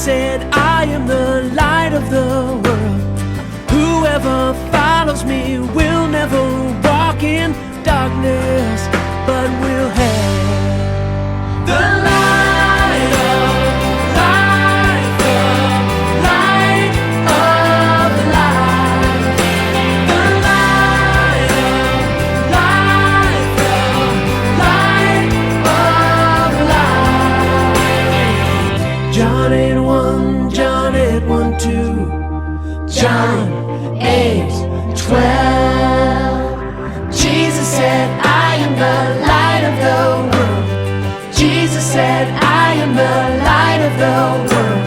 said, I am the light of the world. Whoever follows me will never walk in darkness, but will have the light of life, the light of life, the light of life, the light of life. John 8:1, John 8:1-2, John 8:12. Jesus said, I am the light of the world. Jesus said, I am the light of the world.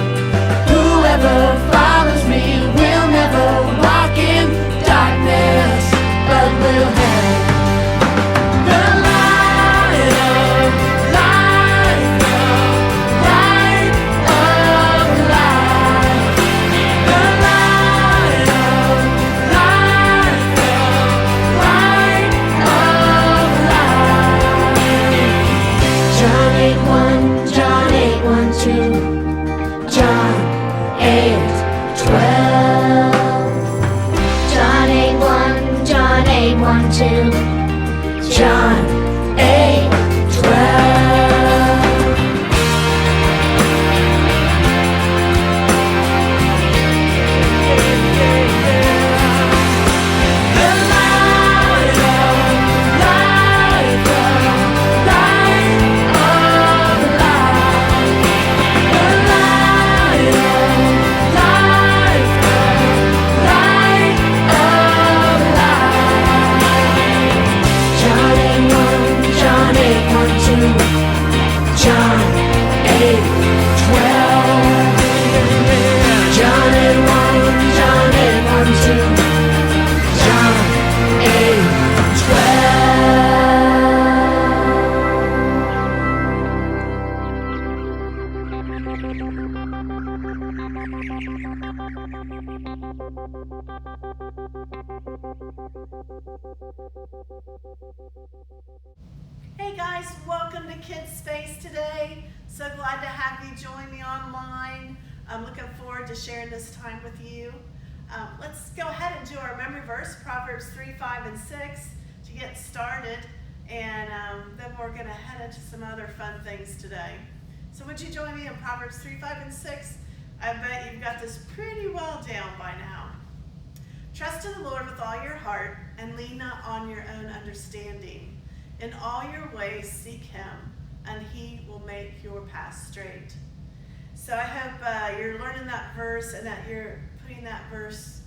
Whoever follows me will never walk in darkness, but will have the light of life, the light of life, the light of life, the light of life. John 8:1, John 8:1-2, John 8:12. John 8:1, John 8:1-2, John 8:12. The light of life, the light of life, the light of life, the light of life. John 8:1, John 8:1-2, John 8:12. John 8:1, John 8:1-2, John 8:12. Hey guys, welcome to Kids Space today. So glad to have you join me online. I'm looking forward to sharing this time with you. Let's go ahead and do our memory verse, Proverbs 3, 5, and 6 to get started. And then we're going to head into some other fun things today. So would you join me in Proverbs 3, 5, and 6? I bet you've got this pretty well down by now. Trust in the Lord with all your heart and lean not on your own understanding. In all your ways seek him, and he will make your path straight. So I hope you're learning that verse and that you're putting that verse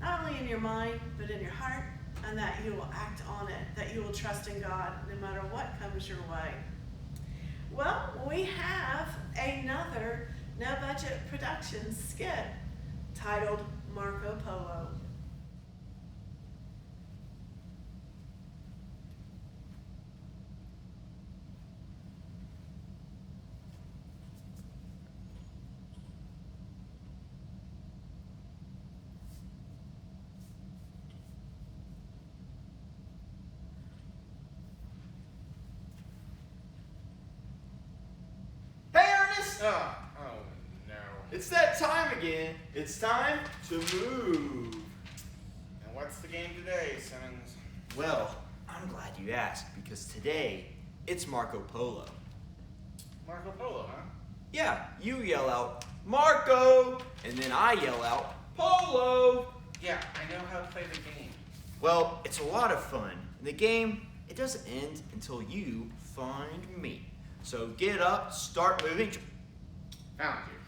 not only in your mind, but in your heart, and that you will act on it, that you will trust in God no matter what comes your way. Well, we have another No Budget Productions skit titled Marco Polo. Oh no. It's that time again. It's time to move. And what's the game today, Simmons? Well, I'm glad you asked because today it's Marco Polo. Marco Polo, huh? Yeah, you yell out, Marco, and then I yell out, Polo. Yeah, I know how to play the game. Well, it's a lot of fun. And the game, it doesn't end until you find me. So get up, start moving. Found you.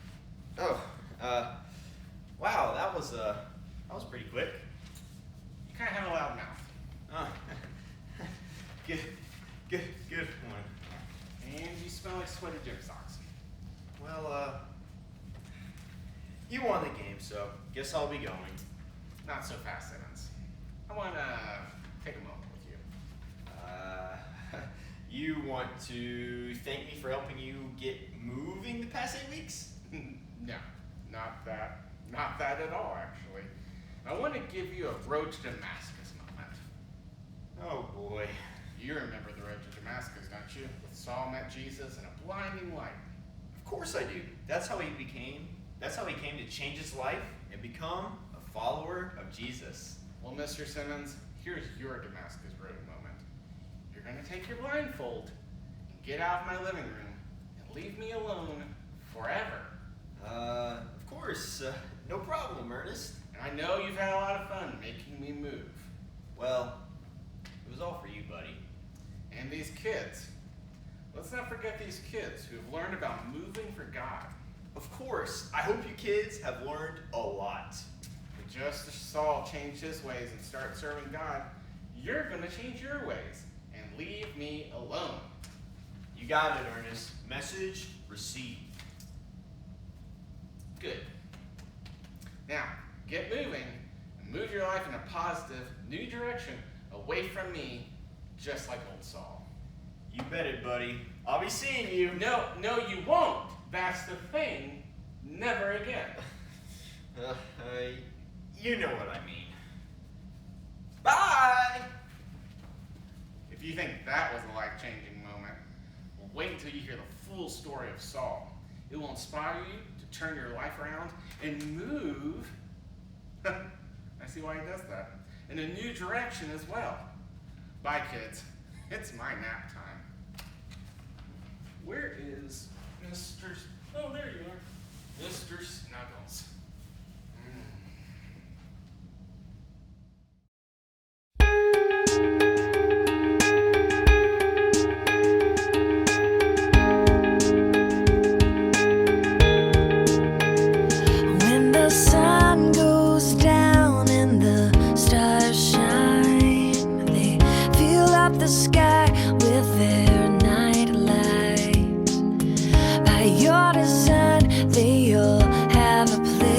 Oh, wow, that was pretty quick. You kind of have a loud mouth. Good one. And you smell like sweaty gym socks. Well, you won the game, so guess I'll be going. Not so fast, Simmons. I want to take a moment with you. You want to thank me for helping you get moving the past 8 weeks? No, not that at all, actually. I want to give you a road to Damascus moment. Oh boy. You remember the road to Damascus, don't you? With Saul met Jesus in a blinding light. Of Of course I do. That's how he came to change his life and become a follower of Jesus. Well, Mr. Simmons, here's your Damascus Road moment. You're going to take your blindfold and get out of my living room and leave me alone forever. Of course. No problem, Ernest. And I know you've had a lot of fun making me move. Well, it was all for you, buddy. And these kids. Let's not forget these kids who have learned about moving for God. Of course. I hope you kids have learned a lot. But just as Saul changed his ways and started serving God, you're going to change your ways and leave me alone. You got it, Ernest. Message received. Good. Now, get moving and move your life in a positive, new direction away from me, just like old Saul. You bet it, buddy. I'll be seeing you. No, you won't. That's the thing. Never again. You know what I mean. Bye! If you think that was a life-changing moment, well, wait until you hear the full story of Saul. It will inspire you to turn your life around and move. I see why he does that. In a new direction as well. Bye, kids. It's my nap time. Where is Mr. Oh, there you are. Mr. Snuggles. When the sun goes down and the stars shine, they fill up the sky with their night light. By your design, they all have a place.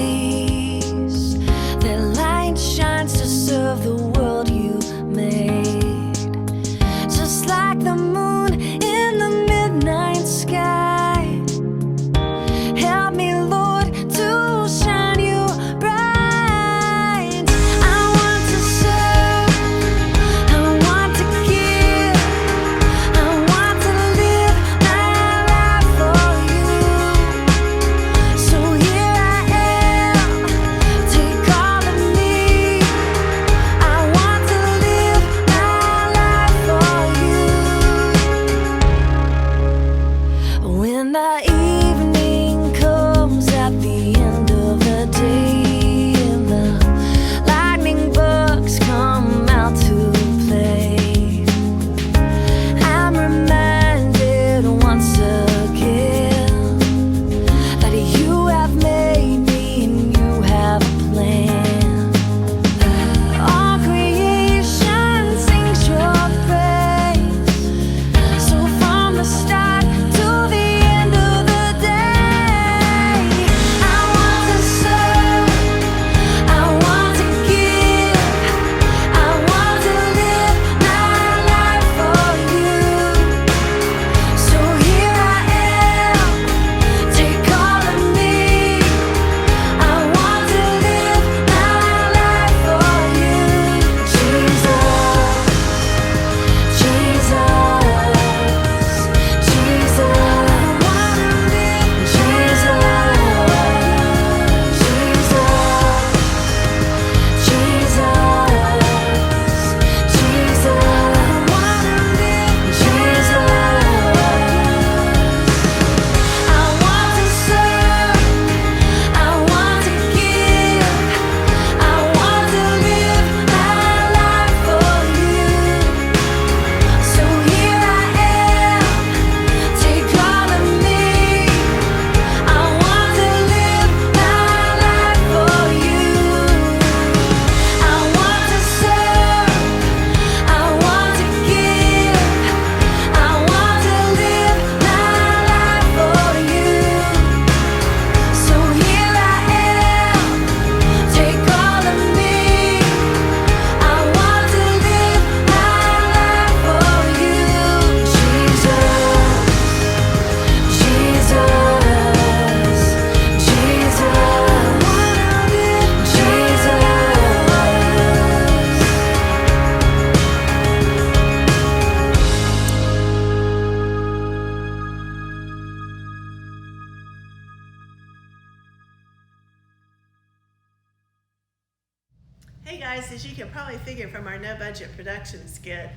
as you can probably figure from our no budget production skit,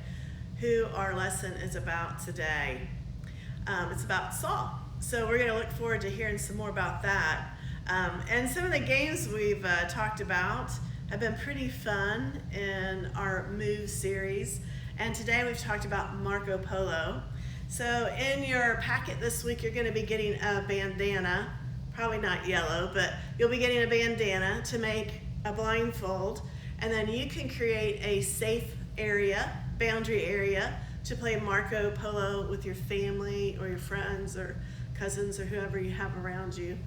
who our lesson is about today. It's about Saul. So we're going to look forward to hearing some more about that. And some of the games we've talked about have been pretty fun in our Move series. And today we've talked about Marco Polo. So in your packet this week, you're going to be getting a bandana, probably not yellow, but you'll be getting a bandana to make a blindfold. And then you can create a safe area, boundary area, to play Marco Polo with your family or your friends or cousins or whoever you have around you.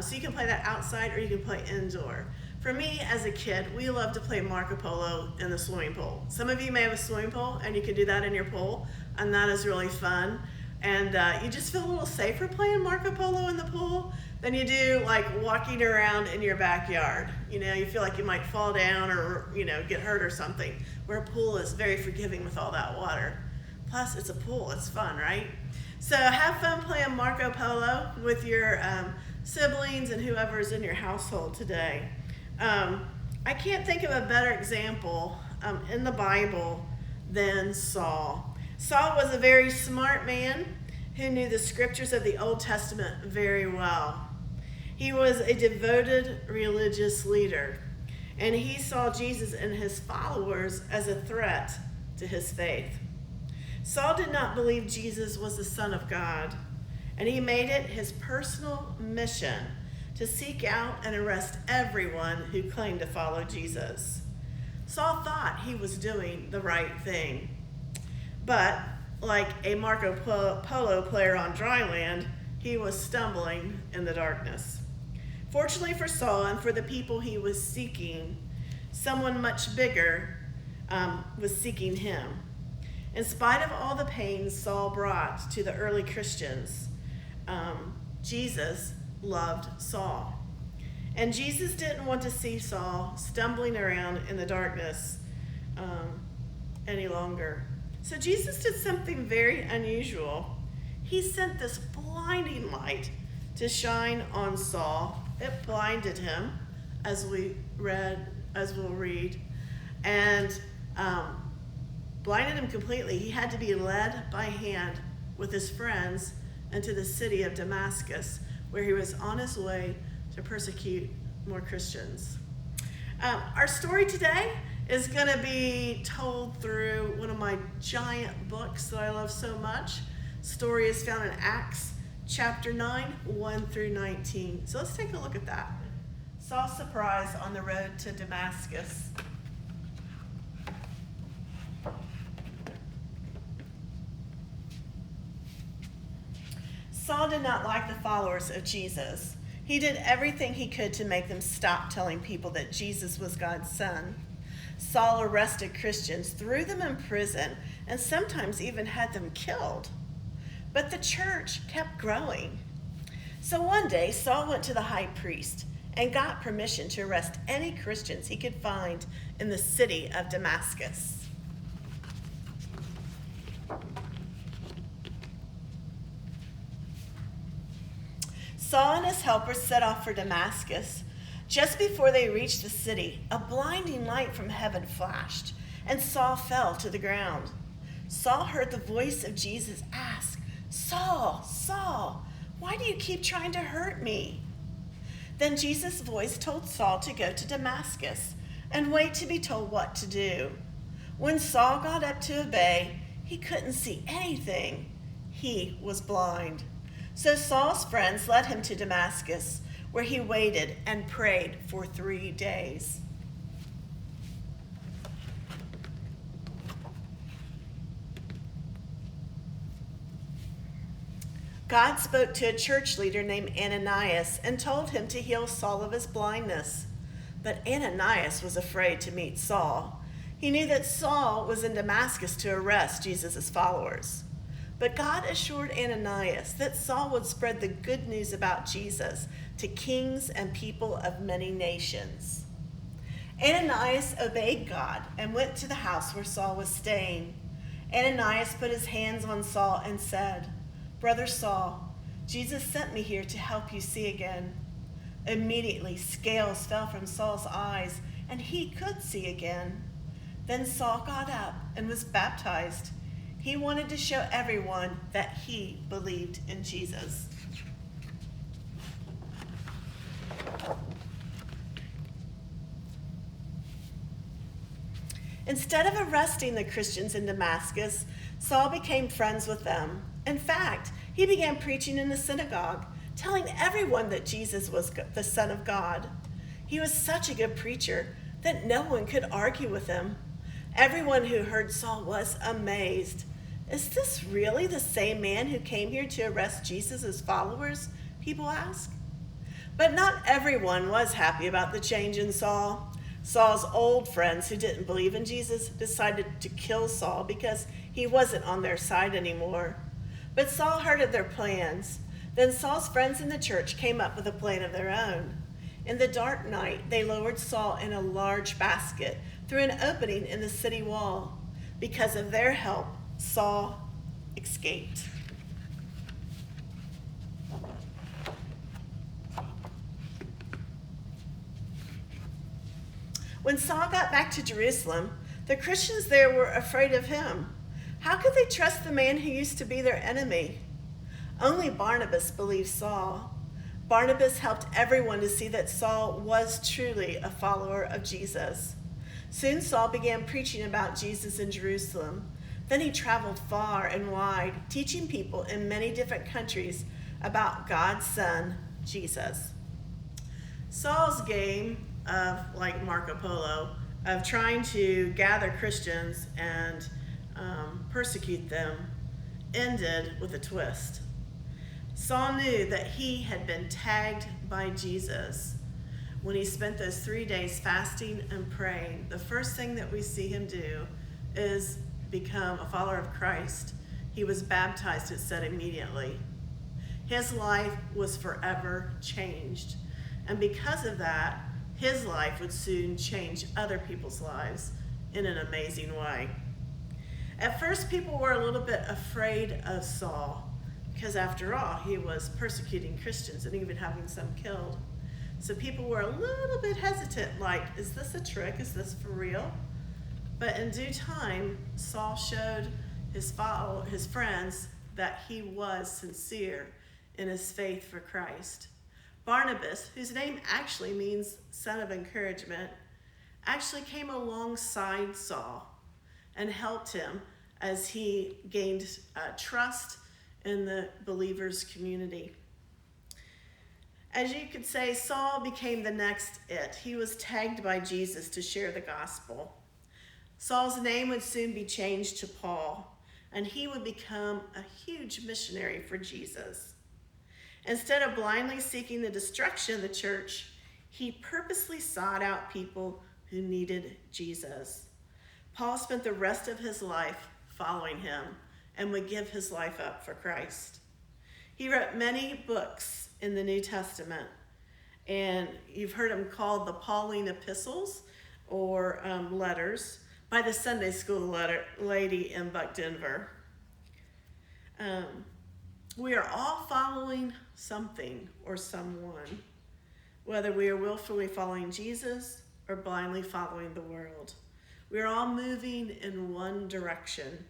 So you can play that outside or you can play indoor. For me, as a kid, we love to play Marco Polo in the swimming pool. Some of you may have a swimming pool and you can do that in your pool, and that is really fun. And you just feel a little safer playing Marco Polo in the pool than you do like walking around in your backyard. You know, you feel like you might fall down or, you know, get hurt or something, where a pool is very forgiving with all that water. Plus, it's a pool, it's fun, right? So have fun playing Marco Polo with your siblings and whoever's in your household today. I can't think of a better example in the Bible than Saul. Saul was a very smart man who knew the scriptures of the Old Testament very well. He was a devoted religious leader, and he saw Jesus and his followers as a threat to his faith. Saul did not believe Jesus was the Son of God, and he made it his personal mission to seek out and arrest everyone who claimed to follow Jesus. Saul thought he was doing the right thing, but like a Marco Polo player on dry land, he was stumbling in the darkness. Fortunately for Saul and for the people he was seeking, someone much bigger was seeking him. In spite of all the pain Saul brought to the early Christians, Jesus loved Saul. And Jesus didn't want to see Saul stumbling around in the darkness any longer. So Jesus did something very unusual. He sent this blinding light to shine on Saul. It blinded him, as we'll read, and blinded him completely. He had to be led by hand with his friends into the city of Damascus, where he was on his way to persecute more Christians. Our story today is going to be told through one of my giant books that I love so much. Story is found in Acts chapter 9, 1 through 19. So let's take a look at that. Saul's surprise on the road to Damascus. Saul did not like the followers of Jesus. He did everything he could to make them stop telling people that Jesus was God's son. Saul arrested Christians, threw them in prison, and sometimes even had them killed. But the church kept growing. So one day, Saul went to the high priest and got permission to arrest any Christians he could find in the city of Damascus. Saul and his helpers set off for Damascus. Just before they reached the city, a blinding light from heaven flashed, and Saul fell to the ground. Saul heard the voice of Jesus ask, "Saul, Saul, why do you keep trying to hurt me?" Then Jesus' voice told Saul to go to Damascus and wait to be told what to do. When Saul got up to obey, he couldn't see anything. He was blind. So Saul's friends led him to Damascus, where he waited and prayed for 3 days. God spoke to a church leader named Ananias and told him to heal Saul of his blindness. But Ananias was afraid to meet Saul. He knew that Saul was in Damascus to arrest Jesus' followers. But God assured Ananias that Saul would spread the good news about Jesus to kings and people of many nations. Ananias obeyed God and went to the house where Saul was staying. Ananias put his hands on Saul and said, "Brother Saul, Jesus sent me here to help you see again." Immediately, scales fell from Saul's eyes, and he could see again. Then Saul got up and was baptized. He wanted to show everyone that he believed in Jesus. Instead of arresting the Christians in Damascus, Saul became friends with them. In fact, he began preaching in the synagogue, telling everyone that Jesus was the Son of God. He was such a good preacher that no one could argue with him. Everyone who heard Saul was amazed. Is this really the same man who came here to arrest Jesus' followers? People asked. But not everyone was happy about the change in Saul. Saul's old friends who didn't believe in Jesus decided to kill Saul because he wasn't on their side anymore. But Saul heard of their plans. Then Saul's friends in the church came up with a plan of their own. In the dark night, they lowered Saul in a large basket through an opening in the city wall. Because of their help, Saul escaped. When Saul got back to Jerusalem, the Christians there were afraid of him. How could they trust the man who used to be their enemy? Only Barnabas believed Saul. Barnabas helped everyone to see that Saul was truly a follower of Jesus. Soon Saul began preaching about Jesus in Jerusalem. Then he traveled far and wide, teaching people in many different countries about God's Son, Jesus. Saul's game of, like Marco Polo, of trying to gather Christians and persecute them ended with a twist. Saul knew that he had been tagged by Jesus when he spent those 3 days fasting and praying. The first thing that we see him do is become a follower of Christ. He was baptized, it said, immediately. His life was forever changed. And because of that, his life would soon change other people's lives in an amazing way. At first, people were a little bit afraid of Saul because, after all, he was persecuting Christians and even having some killed. So people were a little bit hesitant, like, is this a trick? Is this for real? But in due time, Saul showed his friends that he was sincere in his faith for Christ. Barnabas, whose name actually means son of encouragement, actually came alongside Saul and helped him as he gained trust in the believers' community. As you could say, Saul became the next it. He was tagged by Jesus to share the gospel. Saul's name would soon be changed to Paul, and he would become a huge missionary for Jesus. Instead of blindly seeking the destruction of the church, he purposely sought out people who needed Jesus. Paul spent the rest of his life following him and would give his life up for Christ. He wrote many books in the New Testament, and you've heard them called the Pauline epistles or letters by the Sunday school lady in Buck, Denver. We are all following something or someone, whether we are willfully following Jesus or blindly following the world. We are all moving in one direction.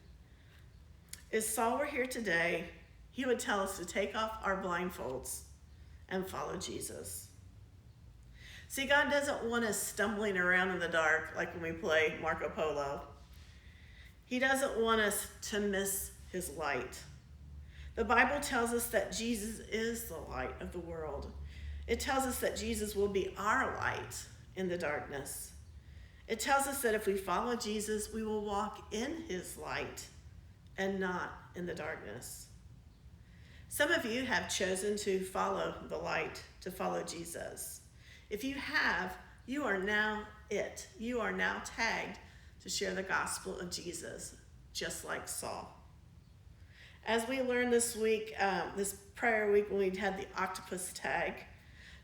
If Saul were here today, he would tell us to take off our blindfolds and follow Jesus. See, God doesn't want us stumbling around in the dark like when we play Marco Polo. He doesn't want us to miss his light. The Bible tells us that Jesus is the light of the world. It tells us that Jesus will be our light in the darkness. It tells us that if we follow Jesus, we will walk in his light and not in the darkness. Some of you have chosen to follow the light, to follow Jesus. If you have, you are now it. You are now tagged to share the gospel of Jesus, just like Saul. As we learned this week, this prior week when we had the octopus tag,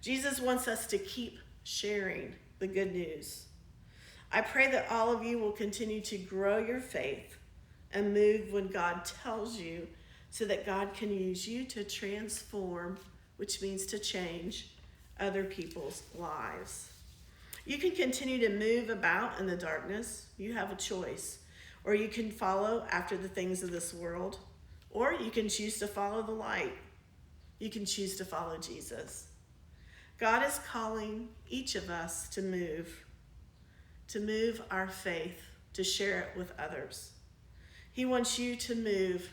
Jesus wants us to keep sharing the good news. I pray that all of you will continue to grow your faith and move when God tells you, so that God can use you to transform, which means to change other people's lives. You can continue to move about in the darkness. You have a choice. Or you can follow after the things of this world. Or you can choose to follow the light. You can choose to follow Jesus. God is calling each of us to move our faith, to share it with others. He wants you to move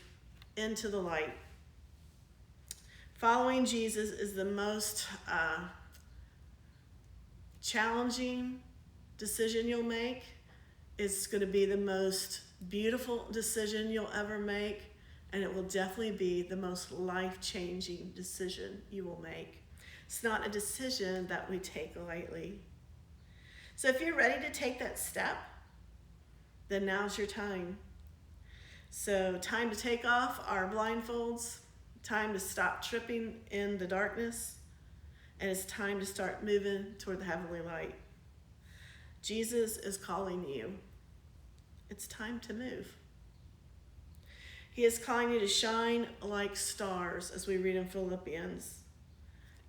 into the light. Following Jesus is the most challenging decision you'll make. It's going to be the most beautiful decision you'll ever make, and it will definitely be the most life-changing decision you will make. It's not a decision that we take lightly. So if you're ready to take that step, then now's your time. So time to take off our blindfolds, time to stop tripping in the darkness, and it's time to start moving toward the heavenly light. Jesus is calling you. It's time to move. He is calling you to shine like stars, as we read in Philippians.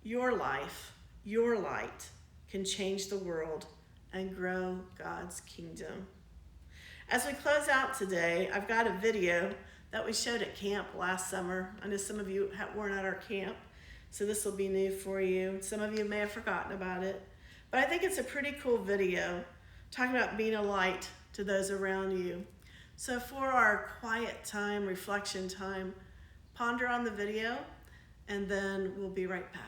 Your life, your light, can change the world and grow God's kingdom. As we close out today, I've got a video that we showed at camp last summer. I know some of you weren't at our camp, so this will be new for you. Some of you may have forgotten about it, but I think it's a pretty cool video talking about being a light to those around you. So for our quiet time, reflection time, ponder on the video, and then we'll be right back.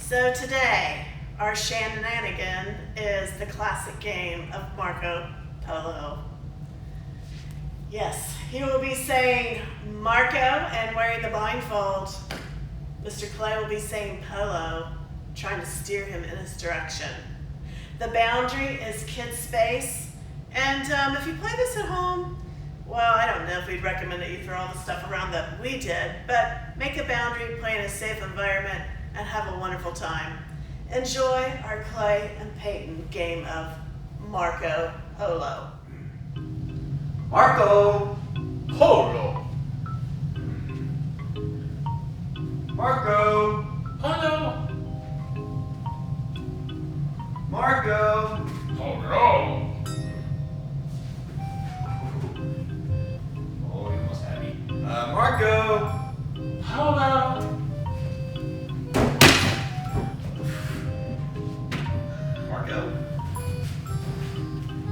So today, our shenanigan is the classic game of Marco Polo. Yes, he will be saying Marco and wearing the blindfold. Mr. Clay will be saying Polo, trying to steer him in his direction. The boundary is kid space, and if you play this at home, well, I don't know if we'd recommend that you throw all the stuff around that we did, but make a boundary, play in a safe environment, and have a wonderful time. Enjoy our Clay and Peyton game of Marco Polo. Marco Polo. Marco Polo. Marco Polo. Oh, he almost had me. Marco Polo. Marco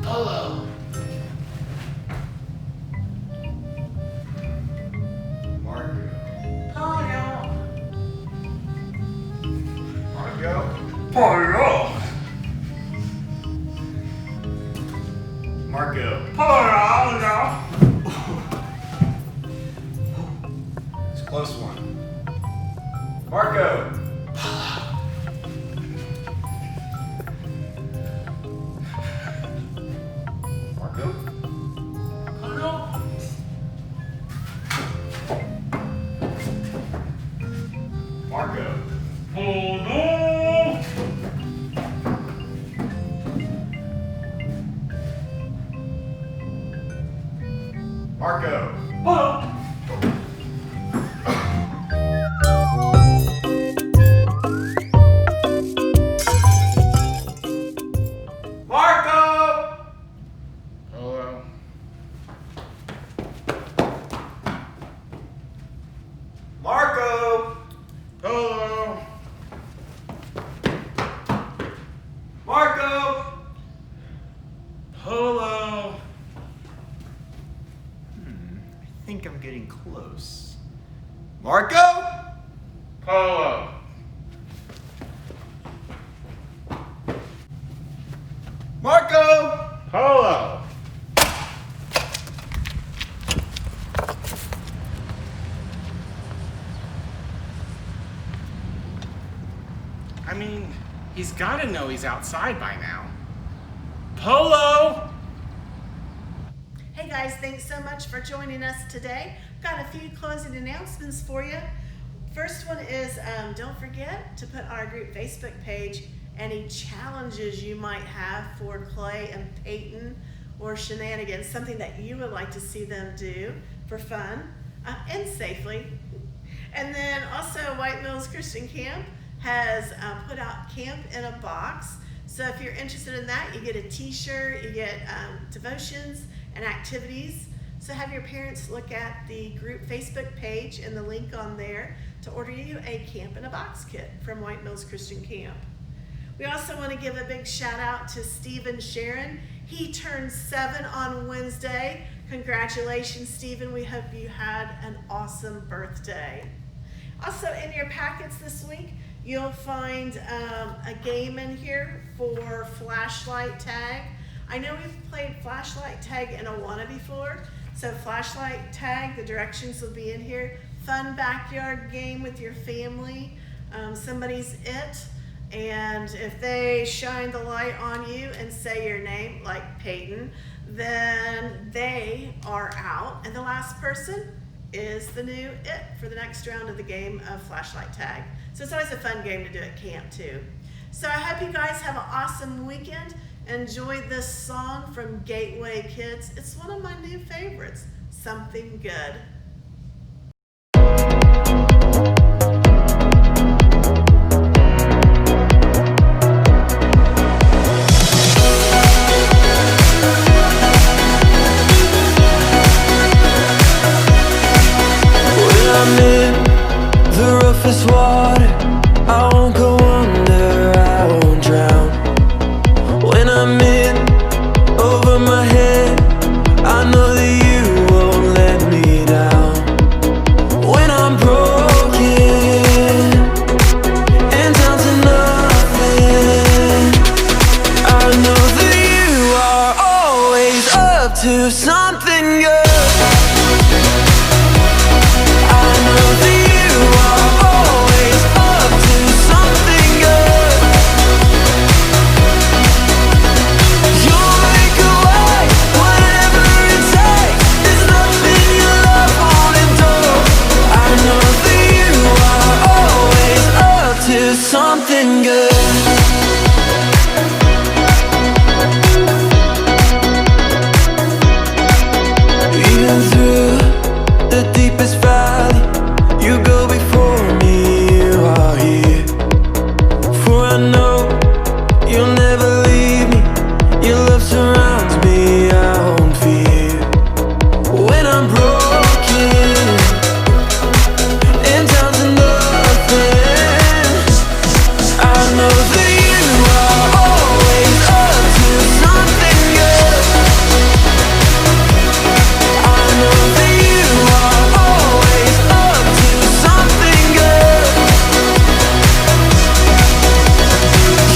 Polo. Marco Polo. Marco Polo. Marco Polo. It's a close one. Marco Marco Polo. Marco Polo. close. Marco? Polo. Marco? Polo. I mean, he's got to know he's outside by now. Polo! Hey guys, thanks so much for joining us today. Got a few closing announcements for you. First one is don't forget to put on our group Facebook page any challenges you might have for Clay and Peyton or Shenanigans, something that you would like to see them do for fun and safely. And then also White Mills Christian Camp has put out Camp in a Box. So if you're interested in that, you get a t-shirt, you get devotions and activities. So have your parents look at the group Facebook page and the link on there to order you a Camp in a Box kit from White Mills Christian Camp. We also want to give a big shout out to Stephen Sharon. He turned 7 on Wednesday. Congratulations, Stephen. We hope you had an awesome birthday. Also in your packets this week, you'll find a game in here for flashlight tag. I know we've played flashlight tag in Awana before, so flashlight tag, the directions will be in here. Fun backyard game with your family. Somebody's it, and if they shine the light on you and say your name, like Peyton, then they are out, and the last person is the new it for the next round of the game of flashlight tag. So it's always a fun game to do at camp too. So I hope you guys have an awesome weekend. Enjoy this song from Gateway Kids. It's one of my new favorites, Something Good. I'm in the roughest water, I won't go under, I won't drown. When I'm in over my head, I know that you won't let me down. When I'm broken and down to nothing, I know that you are always up to something good. Something good. Even through the deepest valley, you go before me, you are here. For I know you'll never leave me, your love surrounds me, I won't fear. When I'm broken and down to nothing, I know that you are always up to something good. I know that you are always up to something good.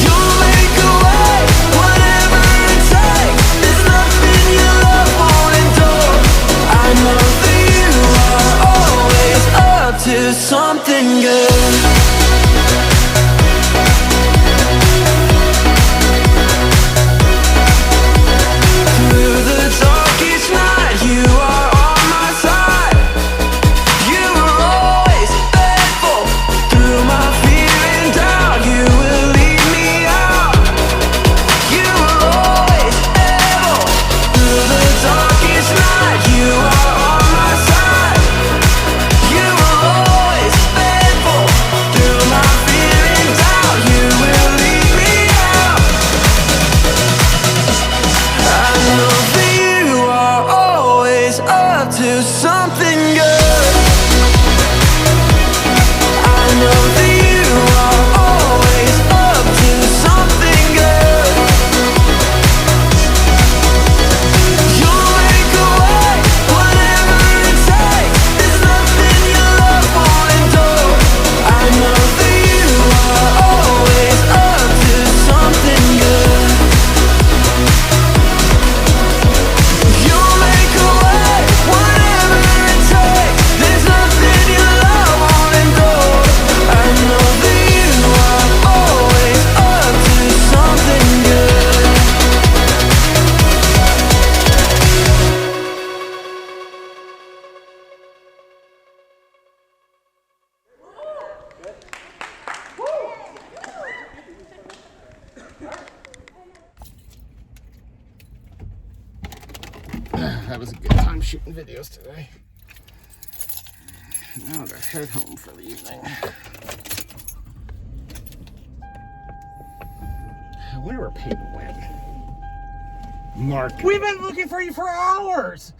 You'll make a way, whatever it takes. There's nothing your love won't endure. I know that you are always up to something good. Through that was a good time shooting videos today. Now to head home for the evening. I wonder where Peyton went. Mark. We've been looking for you for hours!